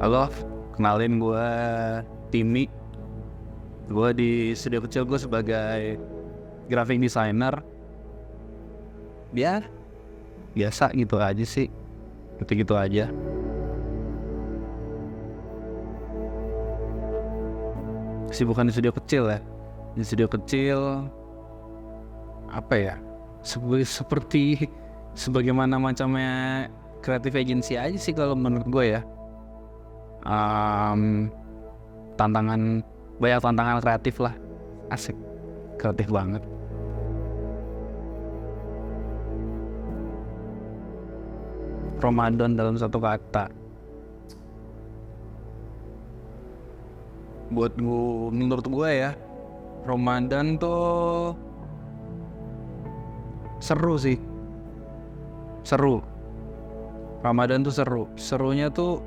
Halo, kenalin gue Timmy. Gue di studio kecil gue sebagai graphic designer. Ya, biasa gitu aja sih. Gitu-gitu aja. Kesibukan di studio kecil ya. Di studio kecil apa ya? Seperti sebagaimana macamnya creative agency aja sih kalau menurut gue ya. Banyak tantangan kreatif lah. Asik, kreatif banget. Ramadan dalam satu kata. Menurut gue ya, Ramadan tuh seru sih. Seru. Ramadan tuh seru. Serunya tuh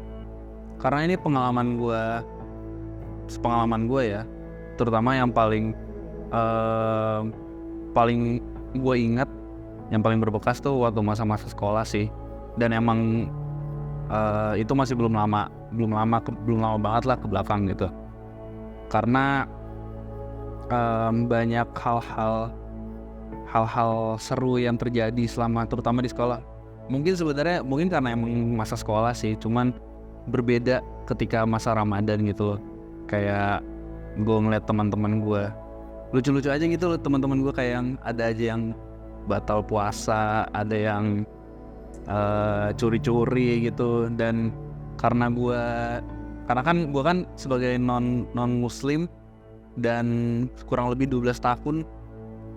karena ini pengalaman gue ya, terutama yang paling gue ingat, yang paling berbekas tuh waktu masa-masa sekolah sih. Dan emang itu masih belum lama banget lah ke belakang gitu. Karena banyak hal-hal seru yang terjadi terutama di sekolah. Mungkin karena emang masa sekolah sih, cuman berbeda ketika masa Ramadan gitu loh. Kayak gue ngeliat teman-teman gue lucu-lucu aja gitu loh, teman-teman gue kayak yang ada aja yang batal puasa, ada yang curi-curi gitu. Dan karena gue kan sebagai non muslim dan kurang lebih 12 tahun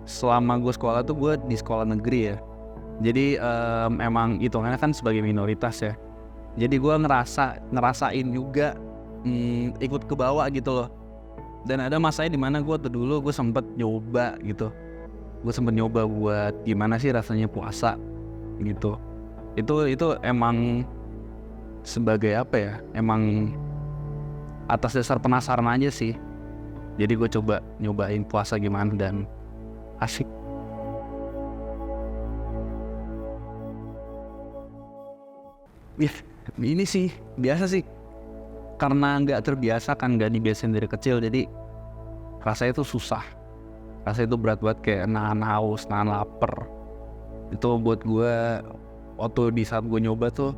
selama gue sekolah tuh gue di sekolah negeri ya. Jadi emang hitungannya kan sebagai minoritas ya. Jadi gue ngerasain juga ikut ke bawah gitu loh. Dan ada masanya dimana gue sempet nyoba gitu. Gue sempet nyoba buat gimana sih rasanya puasa gitu. Itu emang sebagai apa ya, emang atas dasar penasaran aja sih. Jadi gue coba nyobain puasa gimana dan asik. Ya, ini sih biasa sih, karena nggak terbiasa kan, nggak dibiasain dari kecil, jadi rasanya tuh susah, rasanya itu berat banget, kayak nahan haus, nahan lapar. Itu buat gue waktu di saat gue nyoba tuh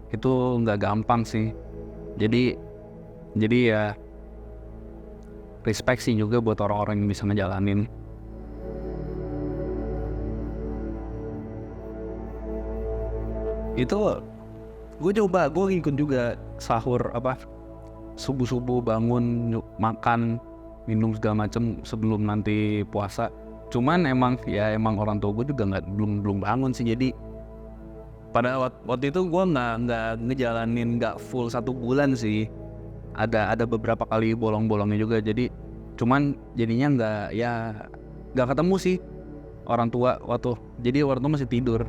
itu nggak gampang sih. Jadi ya respect sih juga buat orang-orang yang bisa ngejalanin. Itu gue ngikut juga sahur subuh bangun makan minum segala macem sebelum nanti puasa. Cuman emang orang tua gue juga belum bangun sih. Jadi pada waktu itu gue nggak ngejalanin nggak full 1 bulan sih. Ada beberapa kali bolong-bolongnya juga. Jadi cuman jadinya nggak ketemu sih orang tua jadi orang tua masih tidur.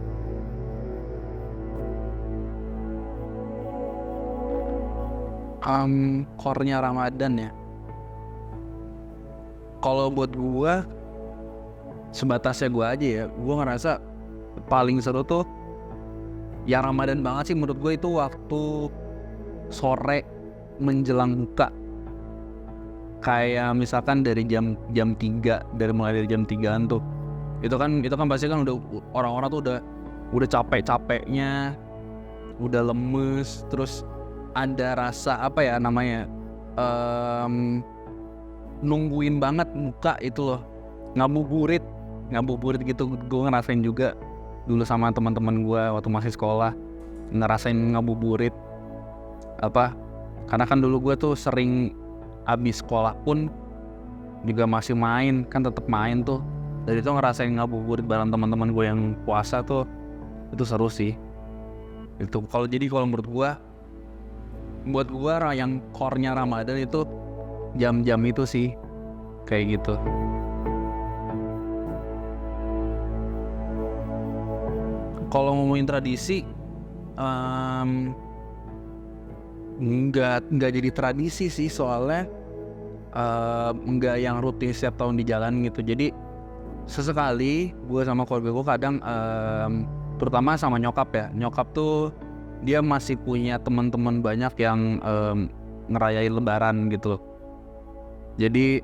Core-nya Ramadan ya. Kalau buat gue, sebatasnya gue aja ya, gue ngerasa paling seru tuh yang Ramadan banget sih menurut gue itu waktu sore menjelang buka. Kayak misalkan dari jam 3, mulai dari jam 3-an tuh. Itu kan pasti kan udah orang-orang tuh udah capek-capeknya, udah lemes, terus ada rasa nungguin banget buka itu loh, ngabuburit gitu. Gue ngerasain juga dulu sama teman-teman gue waktu masih sekolah, ngerasain ngabuburit karena kan dulu gue tuh sering abis sekolah pun juga masih main, kan tetap main tuh. Dari itu ngerasain ngabuburit bareng teman-teman gue yang puasa tuh, itu seru sih. Itu kalau menurut buat gue yang core-nya Ramadan itu jam-jam itu sih, kayak gitu. Kalau ngomongin tradisi, nggak jadi tradisi sih, soalnya nggak yang rutin setiap tahun di jalan gitu. Jadi sesekali gue sama keluarga gue kadang, terutama sama nyokap tuh dia masih punya teman-teman banyak yang ngerayain lebaran gitu loh. Jadi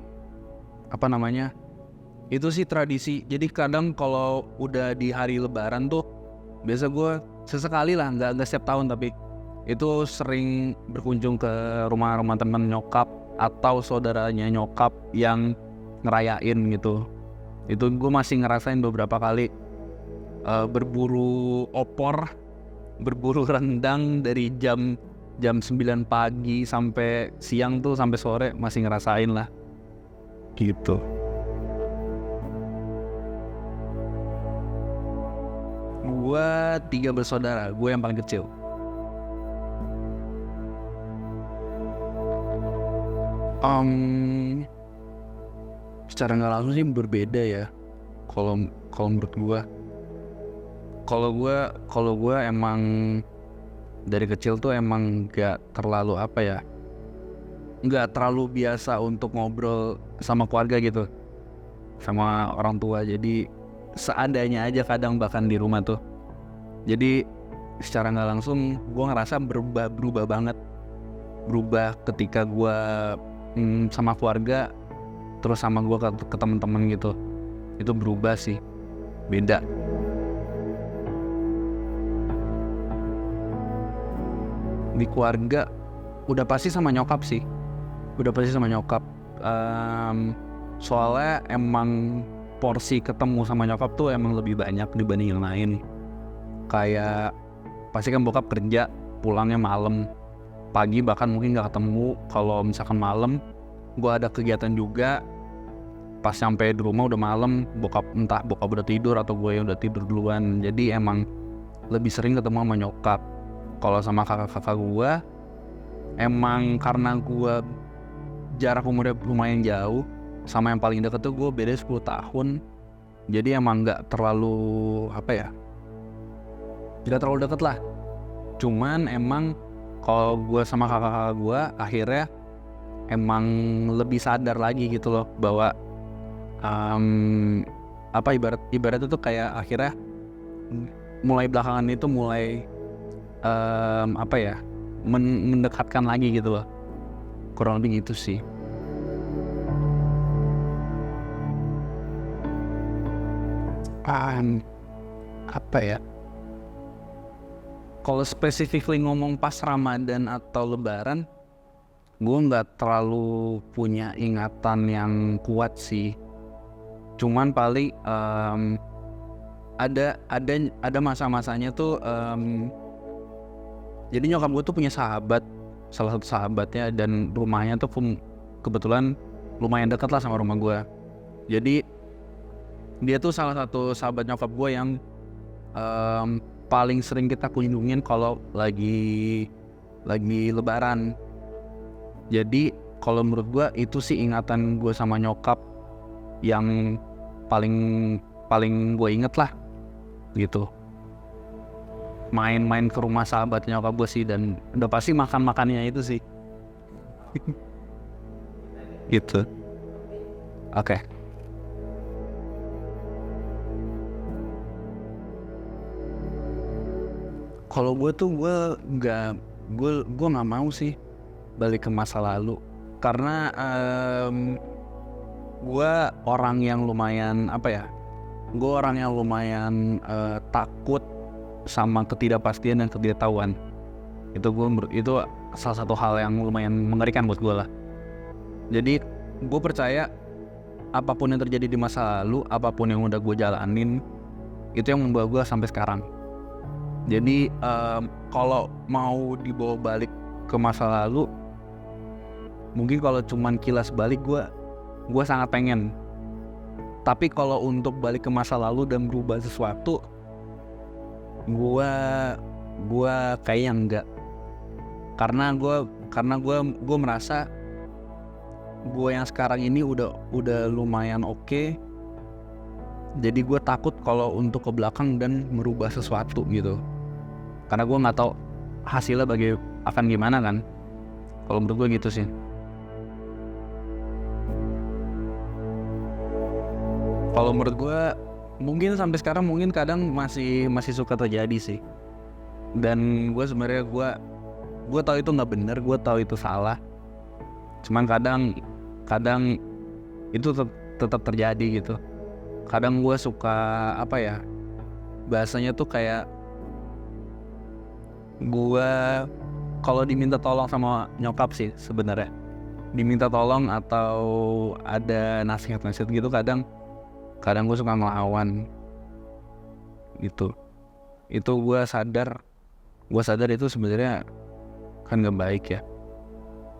itu sih tradisi. Jadi kadang kalau udah di hari lebaran tuh biasa gue sesekali lah, nggak setiap tahun, tapi itu sering berkunjung ke rumah teman nyokap atau saudaranya nyokap yang ngerayain gitu. Itu gue masih ngerasain beberapa kali berburu opor, berburu rendang dari jam 9 pagi sampai siang tuh, sampai sore masih ngerasain lah gitu. Gue 3 bersaudara, gue yang paling kecil. Secara nggak langsung sih berbeda ya. Kalau menurut gue, kalau gue emang dari kecil tuh emang nggak terlalu biasa untuk ngobrol sama keluarga gitu, sama orang tua. Jadi seadanya aja kadang bahkan di rumah tuh. Jadi secara nggak langsung gue ngerasa berubah banget. Berubah ketika gue sama keluarga, terus sama gue ke teman-teman gitu. Itu berubah sih, beda. Di keluarga udah pasti sama nyokap sih. Soalnya emang porsi ketemu sama nyokap tuh emang lebih banyak dibanding yang lain. Kayak pasti kan bokap kerja, pulangnya malam, pagi bahkan mungkin gak ketemu. Kalau misalkan malam gue ada kegiatan juga, pas sampai di rumah udah malam, entah bokap udah tidur atau gue yang udah tidur duluan. Jadi emang lebih sering ketemu sama nyokap. Kalau sama kakak-kakak gue, emang karena gue jarak umurnya lumayan jauh, sama yang paling deket tuh gue beda 10 tahun. Jadi emang gak terlalu tidak terlalu deket lah. Cuman emang kalau gue sama kakak-kakak gue akhirnya emang lebih sadar lagi gitu loh, bahwa ibarat itu kayak akhirnya mulai belakangan itu mulai mendekatkan lagi gitu loh. Kurang lebih gitu sih. Kalau specifically ngomong pas Ramadan atau Lebaran, gue nggak terlalu punya ingatan yang kuat sih. Cuman paling ada masa-masanya tuh. Jadi nyokap gue tuh punya salah satu sahabatnya, dan rumahnya tuh kebetulan lumayan dekat lah sama rumah gue. Jadi dia tuh salah satu sahabat nyokap gue yang paling sering kita kunjungin kalau lagi Lebaran. Jadi kalau menurut gue itu sih ingatan gue sama nyokap yang paling gue inget lah gitu. Main-main ke rumah sahabat nyokap gue sih, dan udah pasti makannya itu sih. Gitu. Oke. Kalau gue tuh gue nggak mau sih balik ke masa lalu, karena gue orang yang lumayan takut sama ketidakpastian dan ketidaktahuan. Itu salah satu hal yang lumayan mengerikan buat gue lah. Jadi gue percaya apapun yang terjadi di masa lalu, apapun yang udah gue jalanin, itu yang membawa gue sampai sekarang. Jadi kalau mau dibawa balik ke masa lalu, mungkin kalau cuman kilas balik gue sangat pengen. Tapi kalau untuk balik ke masa lalu dan berubah sesuatu, gue kayaknya enggak. Karena gue merasa gue yang sekarang ini udah lumayan oke. Jadi gue takut kalau untuk ke belakang dan merubah sesuatu gitu. Karena gue nggak tahu hasilnya akan gimana kan. Kalau menurut gue gitu sih. Kalau menurut gue mungkin sampai sekarang kadang masih suka terjadi sih. Dan gue sebenarnya gue tahu itu nggak bener, gue tahu itu salah. Cuman kadang itu tetap terjadi gitu. Kadang gue suka apa ya, bahasanya tuh kayak gue kalau diminta tolong sama nyokap sih sebenarnya, diminta tolong atau ada nasihat gitu, kadang gue suka ngelawan gitu. Itu gue sadar itu sebenarnya kan gak baik ya,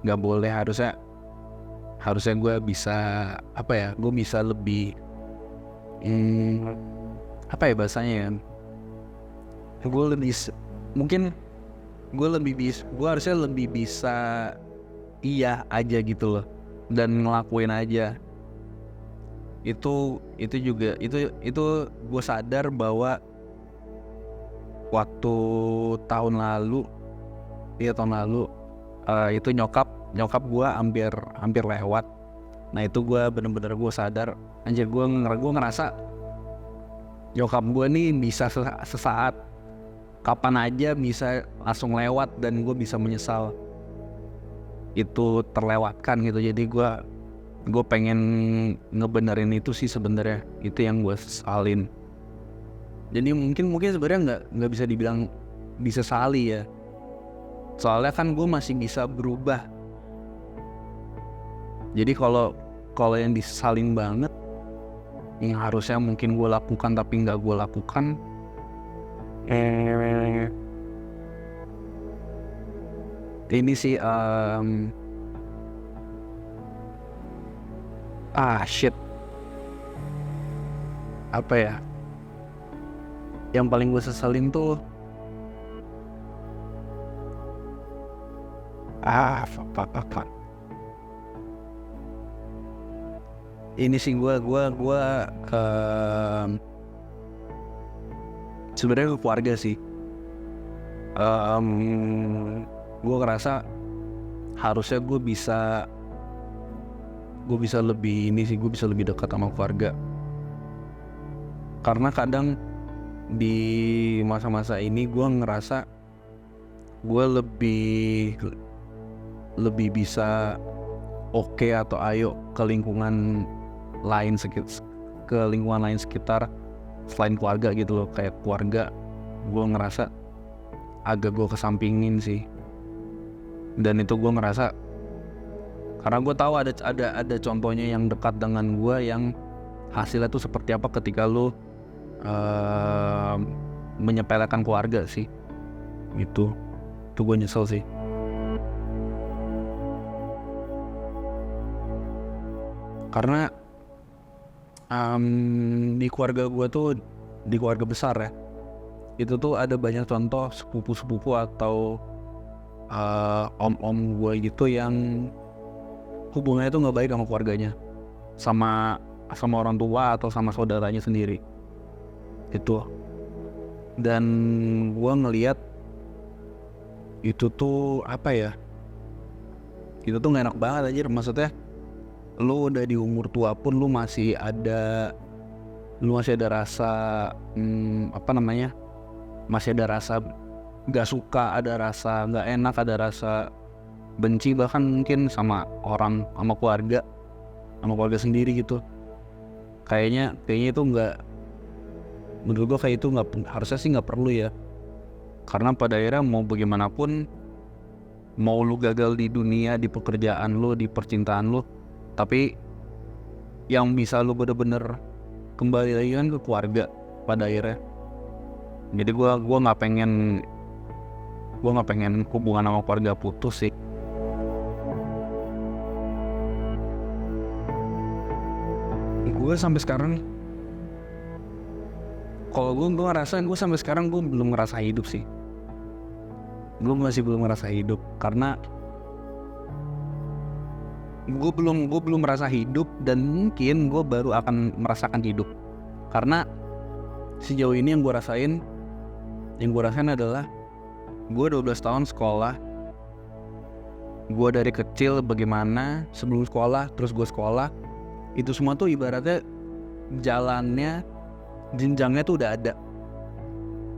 gak boleh. Harusnya gue bisa apa ya, gue bisa lebih apa ya bahasanya ya, gue lebih mungkin gue harusnya lebih bisa iya aja gitu loh, dan ngelakuin aja. Itu juga itu gue sadar bahwa waktu tahun lalu itu nyokap gue hampir lewat. Nah itu gue bener-bener gue sadar, anjir, gue ngerasa nyokap gue nih bisa sesaat kapan aja bisa langsung lewat, dan gue bisa menyesal itu terlewatkan gitu. Jadi gue pengen ngebenerin itu sih sebenarnya, itu yang gue sesalin. Jadi mungkin sebenarnya nggak bisa dibilang disesali ya, soalnya kan gue masih bisa berubah. Jadi kalau yang disesalin banget, yang harusnya mungkin gue lakukan tapi nggak gue lakukan, ini sih shit, apa ya, yang paling gue sesalin tuh fuck. Ini sih gue sebenarnya ke keluarga sih. Gue ngerasa harusnya gue bisa lebih gue bisa lebih dekat sama keluarga. Karena kadang di masa-masa ini gue ngerasa gue lebih bisa oke atau ayo ke lingkungan lain sekitar selain keluarga gitu loh. Kayak keluarga gue ngerasa agak gue kesampingin sih. Dan itu gue ngerasa karena gue tahu ada contohnya yang dekat dengan gue yang hasilnya tuh seperti apa ketika lu menyepelekan keluarga sih. Itu gue nyesel sih. Karena di keluarga gue tuh, di keluarga besar ya, itu tuh ada banyak contoh sepupu atau om gue gitu yang hubungannya tuh nggak baik sama keluarganya, sama orang tua atau sama saudaranya sendiri itu. Dan gue ngelihat itu tuh apa ya, itu tuh nggak enak banget aja. Maksudnya lu udah di umur tua pun lu masih ada rasa masih ada rasa gak suka, ada rasa gak enak, ada rasa benci bahkan mungkin sama keluarga sendiri gitu. Kayaknya itu nggak, menurut gue kayak itu nggak, harusnya sih nggak perlu ya. Karena pada akhirnya mau bagaimanapun, mau lu gagal di dunia, di pekerjaan lu, di percintaan lu, tapi yang bisa lu bener-bener kembali lagi kan ke keluarga pada akhirnya. Jadi gue nggak pengen hubungan sama keluarga putus sih. Gue sampai sekarang, kalau gue ngerasa gue sampai sekarang gue belum ngerasa hidup sih. Gue masih belum ngerasa hidup karena gue belum merasa hidup, dan mungkin gue baru akan merasakan hidup. Karena sejauh ini yang gue rasain adalah gue 12 tahun sekolah. Gue dari kecil bagaimana, sebelum sekolah, terus gue sekolah, itu semua tuh ibaratnya jalannya, jenjangnya tuh udah ada.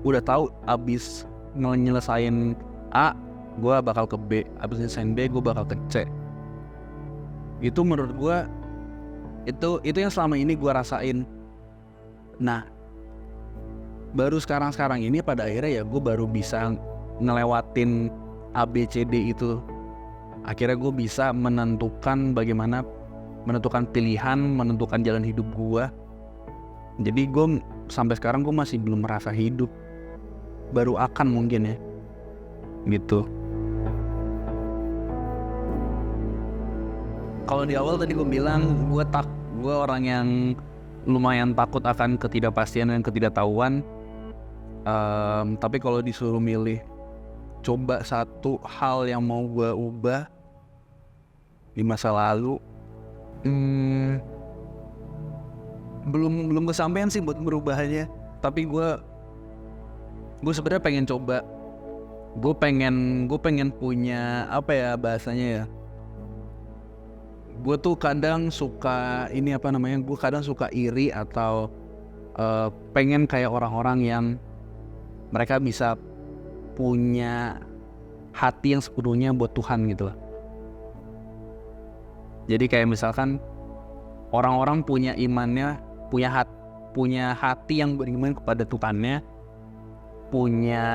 Udah tahu abis nyelesain A, gue bakal ke B. Abis nyelesain B, gue bakal ke C. Itu menurut gue itu yang selama ini gue rasain. Nah, baru sekarang ini pada akhirnya ya gue baru bisa ngelewatin A, B, C, D itu. Akhirnya gue bisa menentukan pilihan, menentukan jalan hidup gue. Jadi gue sampai sekarang gue masih belum merasa hidup. Baru akan mungkin ya. Gitu. Kalau di awal tadi gue bilang gue orang yang lumayan takut akan ketidakpastian dan ketidaktahuan. Tapi kalau disuruh milih coba satu hal yang mau gue ubah di masa lalu, belum kesampaian sih buat berubahannya. Tapi gue sebenarnya pengen coba. Gue pengen punya apa ya bahasanya ya. Gue tuh kadang suka gue kadang suka iri atau pengen kayak orang-orang yang mereka bisa punya hati yang sepenuhnya buat Tuhan gitu loh. Jadi kayak misalkan orang-orang punya imannya, punya hati yang beriman kepada Tuhannya, punya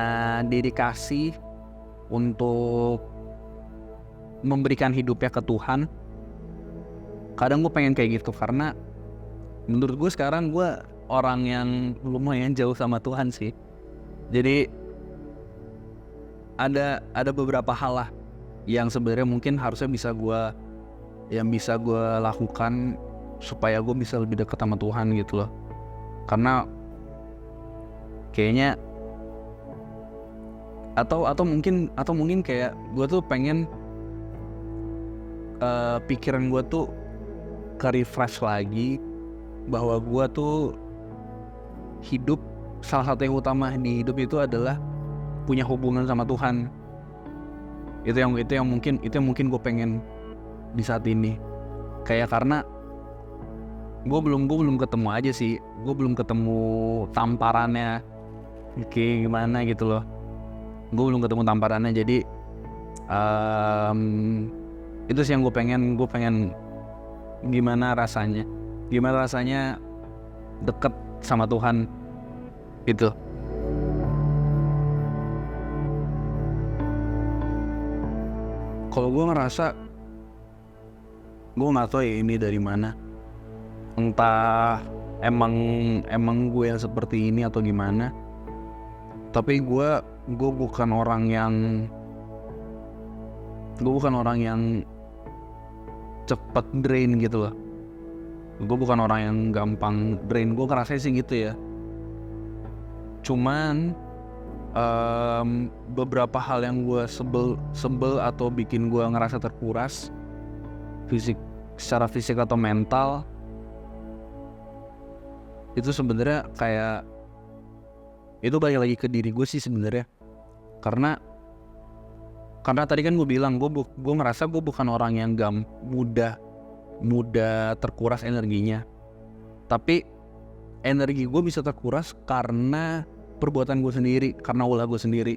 dedikasi untuk memberikan hidupnya ke Tuhan. Kadang gue pengen kayak gitu karena menurut gue sekarang gue orang yang lumayan jauh sama Tuhan sih. Jadi ada beberapa hal lah yang sebenarnya mungkin harusnya bisa gue lakukan supaya gue bisa lebih dekat sama Tuhan gitu loh. Karena kayaknya atau mungkin kayak gue tuh pengen pikiran gue tuh ke-refresh lagi bahwa gue tuh hidup, salah satu yang utama di hidup itu adalah punya hubungan sama Tuhan. Itu yang mungkin gue pengen di saat ini. Kayak karena gue belum ketemu aja sih. Gue belum ketemu tamparannya kayak gimana gitu loh. Gue belum ketemu tamparannya. Jadi itu sih yang gue pengen gimana rasanya deket sama Tuhan gitu. Kalau gue ngerasa, gue nggak tahu ya ini dari mana. Entah emang gue yang seperti ini atau gimana. Tapi gue bukan orang yang cepet drain gitu loh. Gue bukan orang yang gampang drain. Gue ngerasa sih gitu ya. Cuman beberapa hal yang gue sebel atau bikin gue ngerasa terkuras secara fisik atau mental, itu sebenarnya kayak itu balik lagi ke diri gue sih sebenarnya. Karena tadi kan gue bilang gue ngerasa gue bukan orang yang mudah terkuras energinya. Tapi energi gue bisa terkuras karena perbuatan gue sendiri, karena ulah gue sendiri.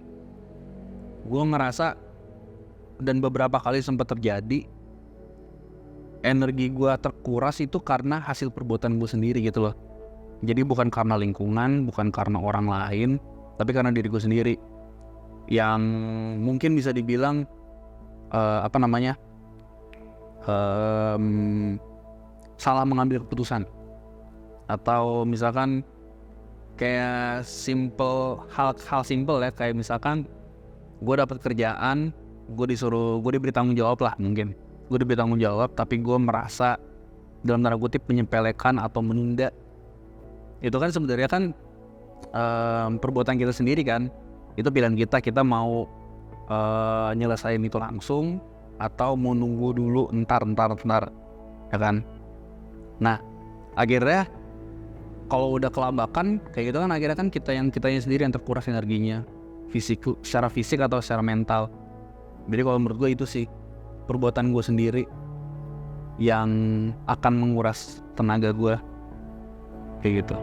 Gue ngerasa, dan beberapa kali sempat terjadi, energi gue terkuras itu karena hasil perbuatan gue sendiri gitu loh. Jadi bukan karena lingkungan, bukan karena orang lain, tapi karena diri gue sendiri. Yang mungkin bisa dibilang salah mengambil keputusan. Atau misalkan kayak hal simple ya, kayak misalkan gue dapat kerjaan, gue diberi tanggung jawab lah, mungkin gue diberi tanggung jawab, tapi gue merasa dalam tanda kutip menyepelekan atau menunda. Itu kan sebenarnya kan perbuatan kita sendiri kan. Itu pilihan kita mau nyelesain itu langsung atau mau nunggu dulu entar ya kan. Nah akhirnya kalau udah kelabakan kayak gitu kan, akhirnya kan kitanya sendiri yang terkuras energinya, secara fisik atau secara mental. Jadi kalau menurut gue itu sih perbuatan gue sendiri yang akan menguras tenaga gue kayak gitu.